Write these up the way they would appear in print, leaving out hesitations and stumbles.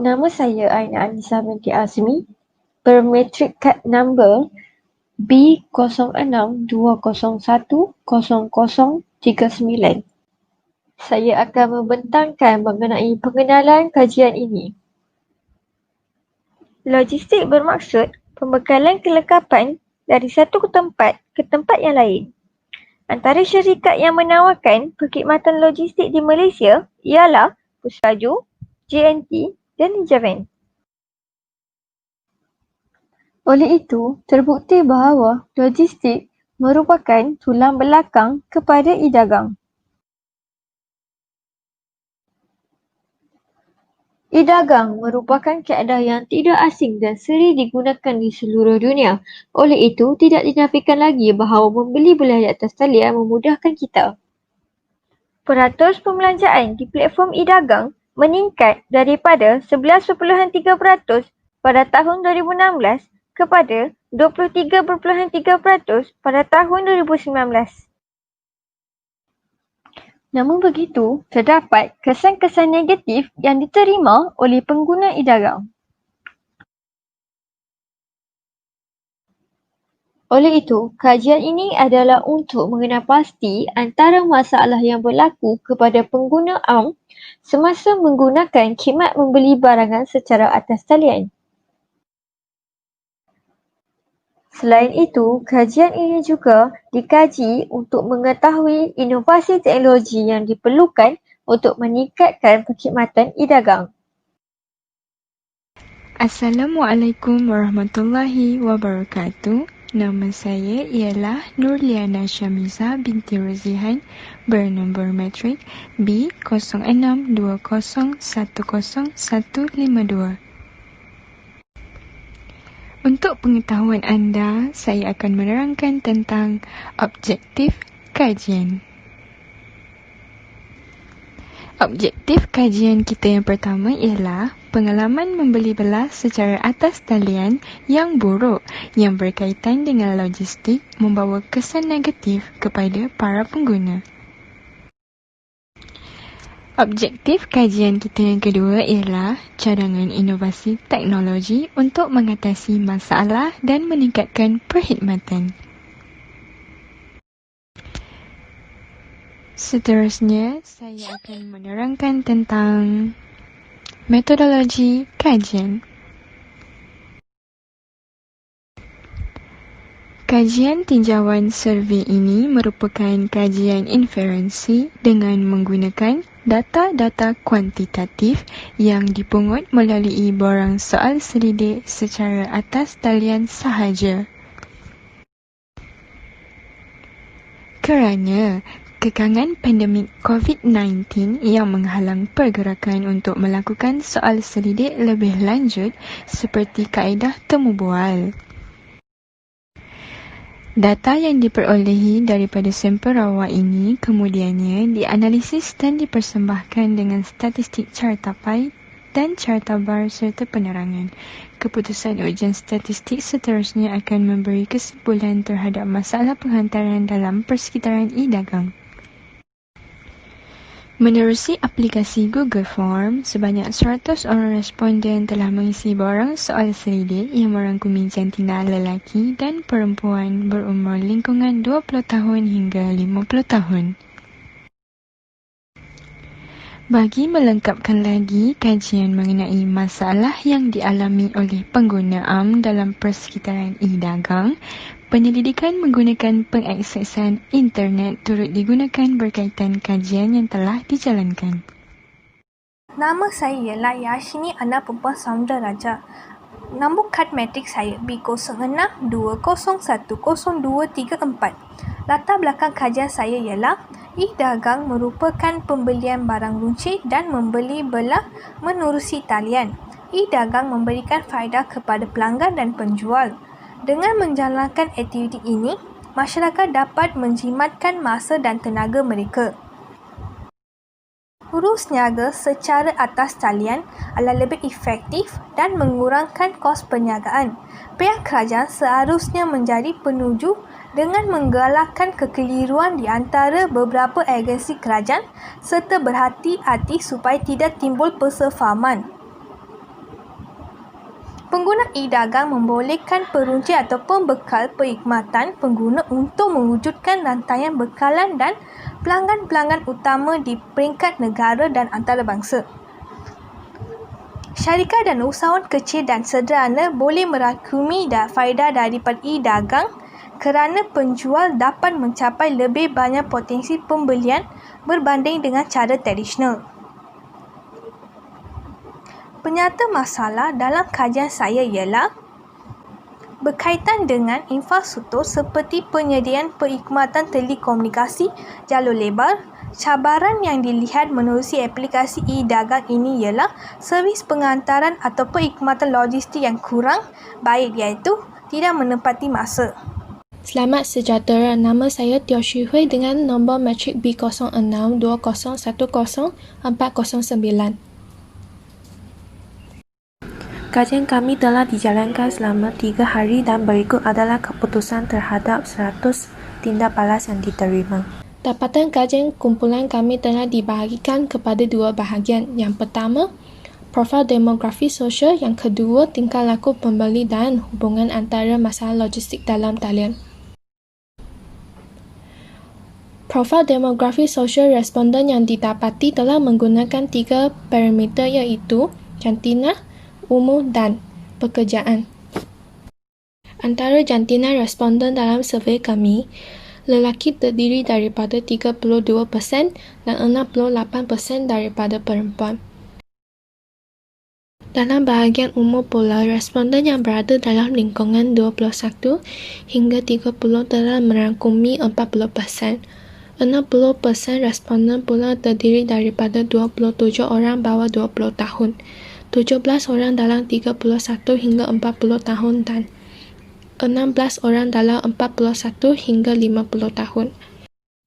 Nama saya Aina Anissa binti Azmi, bermatric kad nombor B0620010039. Saya akan membentangkan mengenai pengenalan kajian ini. Logistik bermaksud pembekalan kelengkapan dari satu tempat ke tempat yang lain. Antara syarikat yang menawarkan perkhidmatan logistik di Malaysia ialah Pusraju, JNT dan Javan. Oleh itu, terbukti bahawa logistik merupakan tulang belakang kepada e-dagang. E-dagang merupakan kaedah yang tidak asing dan sering digunakan di seluruh dunia. Oleh itu, tidak dinafikan lagi bahawa membeli belah di atas talian memudahkan kita. Peratus pembelanjaan di platform e-dagang meningkat daripada 11.3% pada tahun 2016 kepada 23.3% pada tahun 2019. Namun begitu, terdapat kesan-kesan negatif yang diterima oleh pengguna e-dagang. Oleh itu, kajian ini adalah untuk mengenal pasti antara masalah yang berlaku kepada pengguna awam semasa menggunakan khidmat membeli barangan secara atas talian. Selain itu, kajian ini juga dikaji untuk mengetahui inovasi teknologi yang diperlukan untuk meningkatkan perkhidmatan e-dagang. Assalamualaikum warahmatullahi wabarakatuh. Nama saya ialah Nurliana Syamiza binti Rozihan, bernombor matrik B0620101152. Untuk pengetahuan anda, saya akan menerangkan tentang objektif kajian. Objektif kajian kita yang pertama ialah pengalaman membeli belah secara atas talian yang buruk yang berkaitan dengan logistik membawa kesan negatif kepada para pengguna. Objektif kajian kita yang kedua ialah cadangan inovasi teknologi untuk mengatasi masalah dan meningkatkan perkhidmatan. Seterusnya, saya akan menerangkan tentang metodologi kajian. Kajian tinjauan survei ini merupakan kajian inferensi dengan menggunakan data-data kuantitatif yang dipungut melalui borang soal selidik secara atas talian sahaja. Kerana kekangan pandemik COVID-19 yang menghalang pergerakan untuk melakukan soal selidik lebih lanjut seperti kaedah temu bual. Data yang diperolehi daripada sampel rawa ini kemudiannya dianalisis dan dipersembahkan dengan statistik carta pai dan carta bar serta penerangan. Keputusan ujian statistik seterusnya akan memberi kesimpulan terhadap masalah penghantaran dalam persekitaran e-dagang. Menerusi aplikasi Google Form, sebanyak 100 orang responden telah mengisi borang soal selidik yang merangkumi jantina lelaki dan perempuan berumur lingkungan 20 tahun hingga 50 tahun. Bagi melengkapkan lagi kajian mengenai masalah yang dialami oleh pengguna am dalam persekitaran e-dagang, penyelidikan menggunakan pengaksesan internet turut digunakan berkaitan kajian yang telah dijalankan. Nama saya ialah Yashini Ana Perempuan Saundaraja. Nombor kad matrik saya B0620100234. Latar belakang kajian saya ialah e-dagang merupakan pembelian barang runcit dan membeli belah menerusi talian. E-dagang memberikan faedah kepada pelanggan dan penjual. Dengan menjalankan aktiviti ini, masyarakat dapat menjimatkan masa dan tenaga mereka. Urus niaga secara atas talian adalah lebih efektif dan mengurangkan kos perniagaan. Pihak kerajaan seharusnya menjadi penuju dengan menggalakkan kekeliruan di antara beberapa agensi kerajaan serta berhati-hati supaya tidak timbul persefahaman. Pengguna e-dagang membolehkan peruncit atau pembekal perkhidmatan pengguna untuk mewujudkan rantaian bekalan dan pelanggan-pelanggan utama di peringkat negara dan antarabangsa. Syarikat dan usahawan kecil dan sederhana boleh merakumi faedah daripada e-dagang kerana penjual dapat mencapai lebih banyak potensi pembelian berbanding dengan cara tradisional. Penyata masalah dalam kajian saya ialah berkaitan dengan infrastruktur seperti penyediaan perkhidmatan telekomunikasi jalur lebar. Cabaran yang dilihat menerusi aplikasi e-dagang ini ialah servis pengantaran atau perkhidmatan logistik yang kurang baik, iaitu tidak menepati masa. Selamat sejahtera, nama saya Teo Shui Hui dengan nombor matrik B0620104009. Kajian kami telah dijalankan selama 3 hari dan berikut adalah keputusan terhadap 100 tindak balas yang diterima. Dapatan kajian kumpulan kami telah dibahagikan kepada 2 bahagian. Yang pertama, profil demografi sosial. Yang kedua, tingkah laku pembeli dan hubungan antara masalah logistik dalam talian. Profil demografi sosial responden yang didapati telah menggunakan 3 parameter iaitu jantina, umur dan pekerjaan. Antara jantina responden dalam survei kami, lelaki terdiri daripada 32% dan 68% daripada perempuan. Dalam bahagian umur pula, responden yang berada dalam lingkungan 21 hingga 30 telah merangkumi 40%. 60% responden pula terdiri daripada 27 orang bawah 20 tahun, 17 orang dalam 31 hingga 40 tahun dan 16 orang dalam 41 hingga 50 tahun.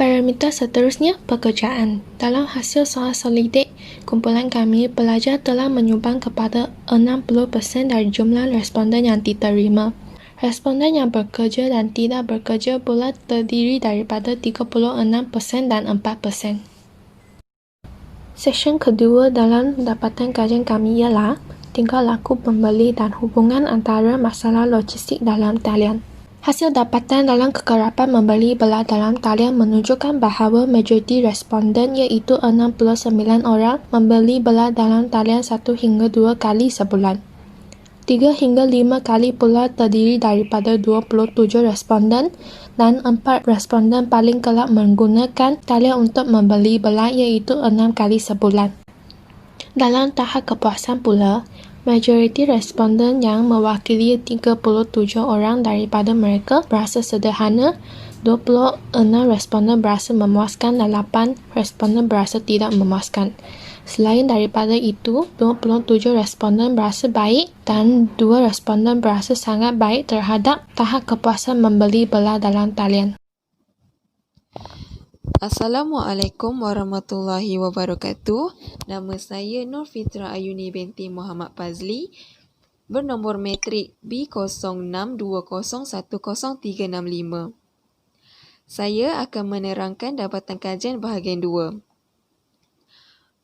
Parameter seterusnya, pekerjaan. Dalam hasil soal solidik kumpulan kami, pelajar telah menyumbang kepada 60% dari jumlah responden yang diterima. Responden yang bekerja dan tidak bekerja pula terdiri daripada 36% dan 4%. Seksyen kedua dalam dapatan kajian kami ialah tingkah laku pembeli dan hubungan antara masalah logistik dalam talian. Hasil dapatan dalam kekerapan membeli belah dalam talian menunjukkan bahawa majoriti responden iaitu 69 orang membeli belah dalam talian 1 hingga 2 kali sebulan. 3 hingga 5 kali pula terdiri daripada 27 responden dan 4 responden paling kelak menggunakan talian untuk membeli belah iaitu 6 kali sebulan. Dalam tahap kepuasan pula, majoriti responden yang mewakili 37 orang daripada mereka berasa sederhana, 26 responden berasa memuaskan dan 8 responden berasa tidak memuaskan. Selain daripada itu, 27 responden berasa baik dan 2 responden berasa sangat baik terhadap tahap kepuasan membeli belah dalam talian. Assalamualaikum warahmatullahi wabarakatuh. Nama saya Nur Fitra Ayuni binti Muhammad Fazli, bernombor matrik B0620103665. Saya akan menerangkan dapatan kajian bahagian 2.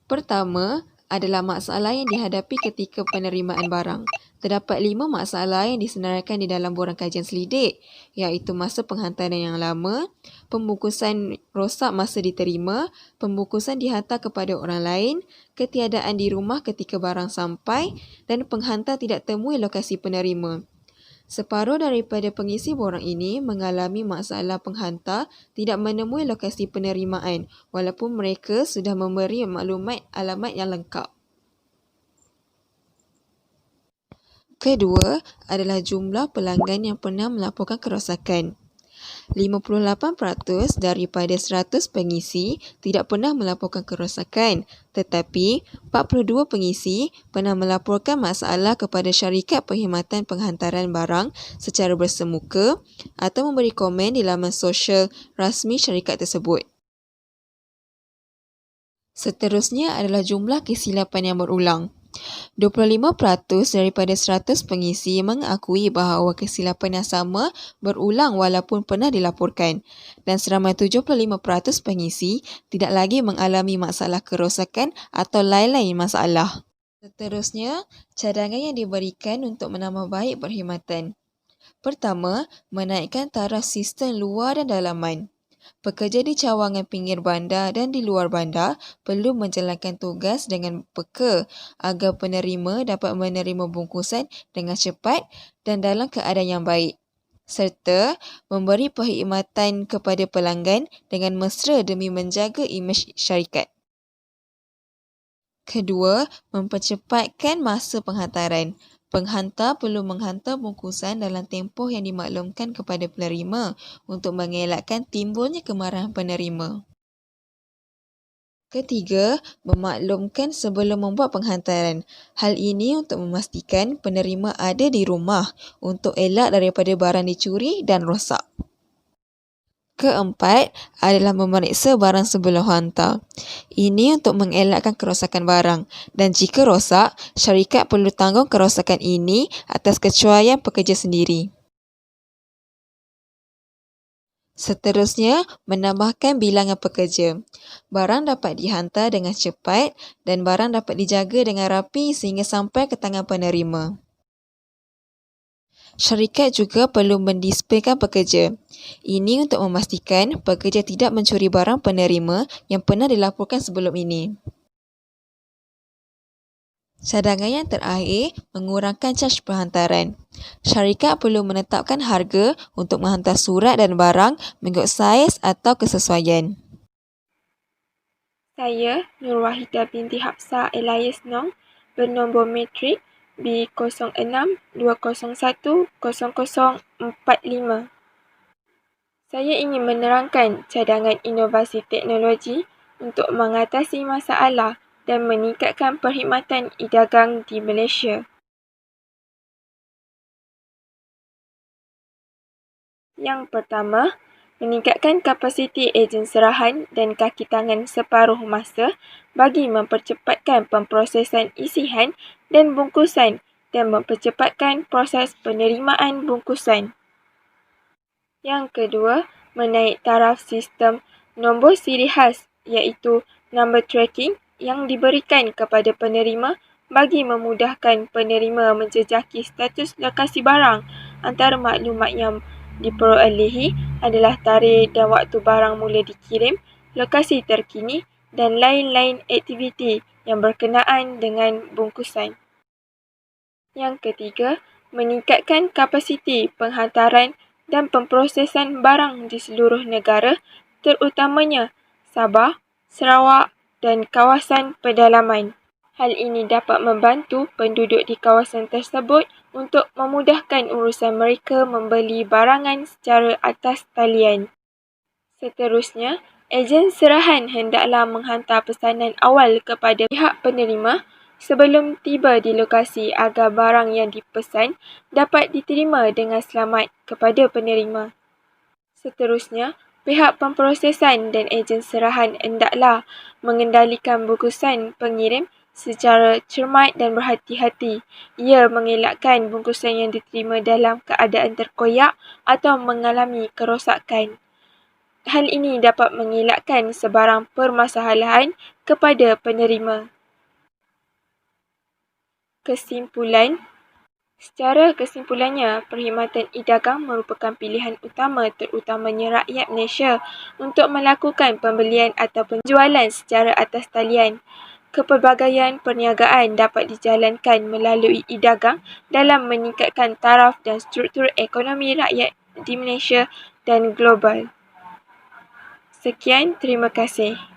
Pertama adalah masalah yang dihadapi ketika penerimaan barang. Terdapat 5 masalah yang disenaraikan di dalam borang kajian selidik, iaitu masa penghantaran yang lama, pembungkusan rosak masa diterima, pembungkusan dihantar kepada orang lain, ketiadaan di rumah ketika barang sampai dan penghantar tidak temui lokasi penerima. Separuh daripada pengisi borang ini mengalami masalah penghantar tidak menemui lokasi penerimaan walaupun mereka sudah memberi maklumat alamat yang lengkap. Kedua adalah jumlah pelanggan yang pernah melaporkan kerosakan. 58% daripada 100 pengisi tidak pernah melaporkan kerosakan, tetapi 42 pengisi pernah melaporkan masalah kepada syarikat perkhidmatan penghantaran barang secara bersemuka atau memberi komen di laman sosial rasmi syarikat tersebut. Seterusnya adalah jumlah kesilapan yang berulang. 25% daripada 100 pengisi mengakui bahawa kesilapan yang sama berulang walaupun pernah dilaporkan dan seramai 75% pengisi tidak lagi mengalami masalah kerosakan atau lain-lain masalah. Seterusnya, cadangan yang diberikan untuk menambah baik perkhidmatan. Pertama, menaikkan taraf sistem luar dan dalaman. Pekerja di cawangan pinggir bandar dan di luar bandar perlu menjalankan tugas dengan peka agar penerima dapat menerima bungkusan dengan cepat dan dalam keadaan yang baik, serta memberi perkhidmatan kepada pelanggan dengan mesra demi menjaga imej syarikat. Kedua, mempercepatkan masa penghantaran. Penghantar perlu menghantar bungkusan dalam tempoh yang dimaklumkan kepada penerima untuk mengelakkan timbulnya kemarahan penerima. Ketiga, memaklumkan sebelum membuat penghantaran. Hal ini untuk memastikan penerima ada di rumah untuk elak daripada barang dicuri dan rosak. Keempat adalah memeriksa barang sebelum hantar. Ini untuk mengelakkan kerosakan barang dan jika rosak, syarikat perlu tanggung kerosakan ini atas kecuaian pekerja sendiri. Seterusnya, menambahkan bilangan pekerja. Barang dapat dihantar dengan cepat dan barang dapat dijaga dengan rapi sehingga sampai ke tangan penerima. Syarikat juga perlu mendisiplinkan pekerja. Ini untuk memastikan pekerja tidak mencuri barang penerima yang pernah dilaporkan sebelum ini. Cadangan yang terakhir, mengurangkan caj perhantaran. Syarikat perlu menetapkan harga untuk menghantar surat dan barang mengikut saiz atau kesesuaian. Saya, Nur Wahidah binti Hafsah Elias Nong, bernombor matrik B06-201-0045. Saya ingin menerangkan cadangan inovasi teknologi untuk mengatasi masalah dan meningkatkan perkhidmatan e-dagang di Malaysia. Yang pertama, meningkatkan kapasiti ejen serahan dan kaki tangan separuh masa bagi mempercepatkan pemprosesan isihan dan bungkusan dan mempercepatkan proses penerimaan bungkusan. Yang kedua, menaik taraf sistem nombor siri khas iaitu number tracking yang diberikan kepada penerima bagi memudahkan penerima menjejaki status lokasi barang. Antara maklumat yang diperolehi adalah tarikh dan waktu barang mula dikirim, lokasi terkini dan lain-lain aktiviti yang berkenaan dengan bungkusan. Yang ketiga, meningkatkan kapasiti penghantaran dan pemprosesan barang di seluruh negara, terutamanya Sabah, Sarawak dan kawasan pedalaman. Hal ini dapat membantu penduduk di kawasan tersebut untuk memudahkan urusan mereka membeli barangan secara atas talian. Seterusnya, ejen serahan hendaklah menghantar pesanan awal kepada pihak penerima sebelum tiba di lokasi agar barang yang dipesan dapat diterima dengan selamat kepada penerima. Seterusnya, pihak pemprosesan dan ejen serahan hendaklah mengendalikan bungkusan pengirim secara cermat dan berhati-hati. Ia mengelakkan bungkusan yang diterima dalam keadaan terkoyak atau mengalami kerosakan. Hal ini dapat mengelakkan sebarang permasalahan kepada penerima. Secara kesimpulannya, perkhidmatan e-dagang merupakan pilihan utama terutamanya rakyat Malaysia untuk melakukan pembelian atau penjualan secara atas talian. Kepelbagaian perniagaan dapat dijalankan melalui e-dagang dalam meningkatkan taraf dan struktur ekonomi rakyat di Malaysia dan global. Sekian, terima kasih.